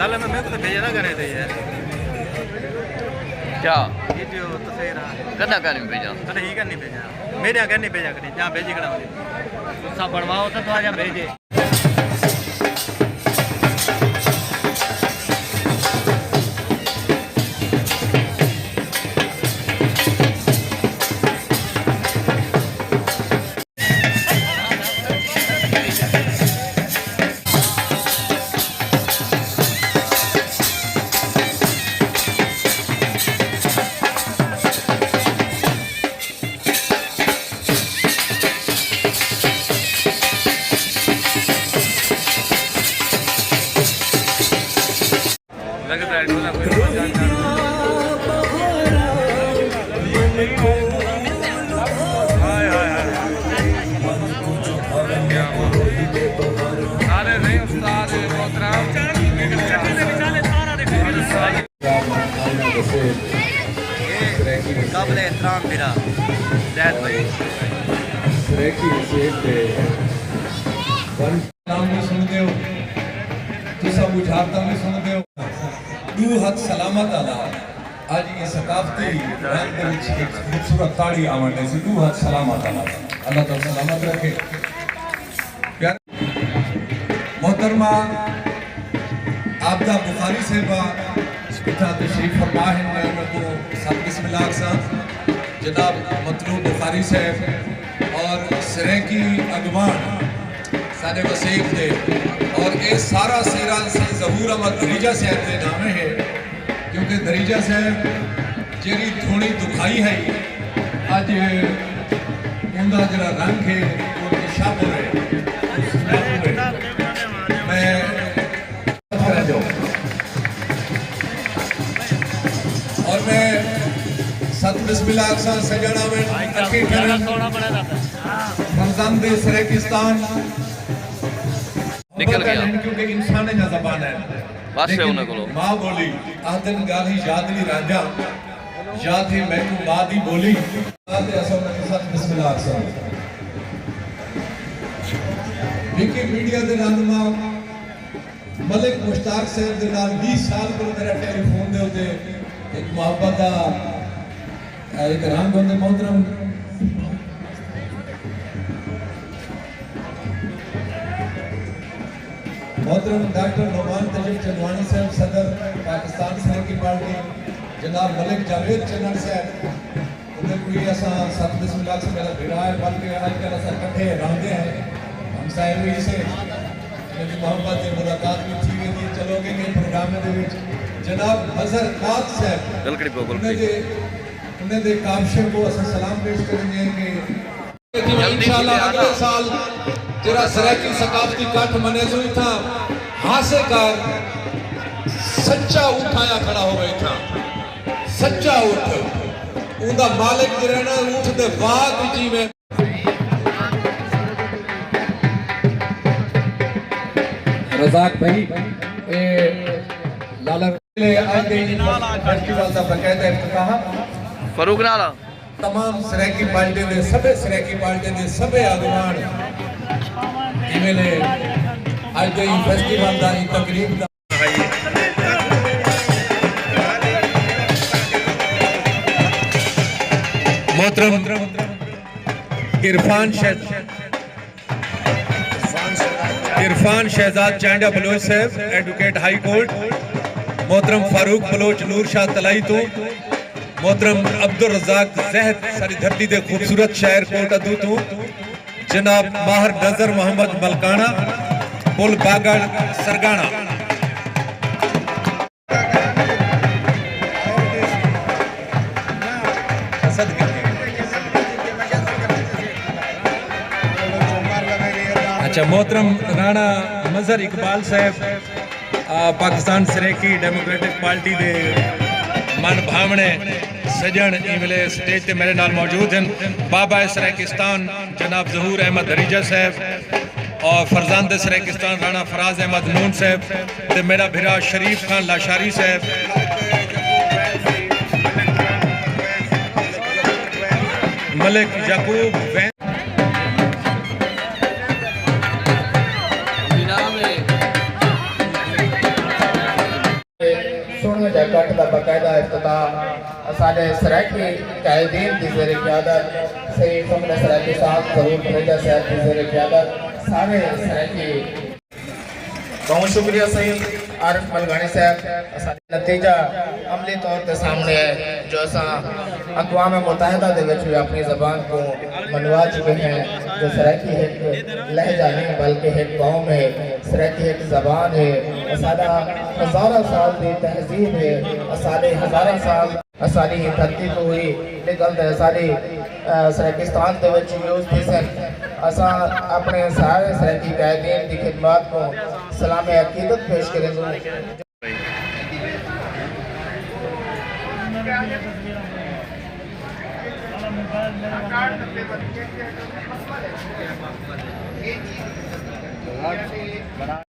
साले में मेरे को तो भेजा ना करे थे यार क्या ये जो तस्वीर कदा करने भेजा कदा ही करनी भेजा मेरे यहाँ करनी भेजा करी जहाँ भेजी खड़ा वाली गुस्सा बढ़वाओ तो आज भेजे लगता है ढोला कोई हाय हाय हाय सारे नहीं उस्ताद मोहतरम काबिल एहतराम मेरा जैद भाई नाम भी सुनते हो तुसा बुझाता भी सुनते हो दू हथ सलामत अदा आज ये सकाफती रंग दे विच एक खूबसूरत ताड़ी आवंदे से दू हथ सलामत अदा अल्लाह तो सलामत रखे प्यार मोहतरमा आपदा बुखारी साहिबा इता तशरीफ फरमा है मैं उनको सब बिस्मिल्लाह सा जनाब मतलूब बुखारी साहब और सरेकी अगवान सारे वसीफ थे और ये सारा सेरा से ज़हूर अहमद दरीजा साहब के नाम है क्योंकि दरीजा साहब जेरी थोड़ी दुखाई है आज उनका जरा रंग है वो शाबो है मैं और मैं सत बिस्मिल्लाह सा सजाना में अखी ठहरन रमजान दे सरेकिस्तान निकल गया क्योंकि इंसान है ज़बान है बस है उन्हें को माँ बोली आदन गाली याद नहीं राजा याद है मैं को माँ दी बोली आते असल में सत बिस्मिल्लाह सा विकिपीडिया दे रहनुमा मलिक मुश्ताक साहब दे नाल 20 साल को मेरा टेलीफोन दे उते एक मोहब्बत दा एक रंग होंदे मोहतरम मोहतरम डॉक्टर नोमान तजब चंदवानी साहब सदर पाकिस्तान सरेकी पार्टी जनाब मलिक जावेद चन्नन साहब उन्हें कोई ऐसा सत बिस्मिल्लाह से मेरा भिड़ा है बल्कि आजकल ऐसा इकट्ठे रहते हैं हम साहब ही से मेरी मोहब्बत है मुलाकात भी थी कि चलोगे के प्रोग्राम दे विच जनाब अजहर खान साहब उन्हें दे काबशे को असा सलाम पेश करेंगे कि इंशाल्लाह अगले साल तेरा सराकी सकाफती काठ मने जो था हासे कर सच्चा उठाया खड़ा हो गई था सच्चा उठ उनका मालिक रहना उठ दे बाद जी में रजाक भाई ए लाला ले आज दे फेस्टिवल का बकायदा इफ्तिताह फरूक नाला तमाम सराकी पार्टी दे सबे सराकी पार्टी दे सबे आगवान इवेले आज दे फेस्टिवल दा तकरीब दा मोहतरम इरफान शहजाद चांडा बलोच साहब एडवोकेट हाई कोर्ट मोहतरम फारूक बलोच नूर शाह तलाई तो मोहतरम अब्दुल रज़ाक ज़हद सारी धरती दे खूबसूरत शायर कोट अदू तो जनाब माहर नजर मोहम्मद मलकाना पुल बागड़ सरगाना अच्छा मोहतरम राणा मजहर इकबाल साहब पाकिस्तान सरेकी डेमोक्रेटिक पार्टी दे मन भावने सजन इवले स्टेज ते मेरे नाल मौजूद हैं बाबा सरेकिस्तान जनाब जहूर अहमद दरीजा साहब और फरजांद सरेकिस्तान राणा फराज अहमद नून साहब ते मेरा भिरा शरीफ खान लाशारी साहब मलिक याकूब सुन जगत का बाकायदा इफ्तिताह सारे सराकी कायदीन की ज़ेर क़यादत सही फमन सराकी साहब ज़रूर फरेजा साहब की ज़ेर क़यादत सारे सराकी बहुत शुक्रिया सही आरिफ मलगानी साहब नतीजा अमली तौर पर सामने है जो असा अक़वाम मुत्तहिदा दे विच भी अपनी ज़बान को मनवा चुके हैं जो सराकी एक लहजा नहीं बल्कि एक कौम है सराकी एक ज़बान है सादा हज़ारा साल की तहजीब है सारे हज़ारा साल सारी धरती को हुई निकलते सारी सराकिस्तान के विच यूज़ थी सन असा अपने सारे सराकी कायदीन की खिदमत को सलाम अकीदत पेश करें बड़ा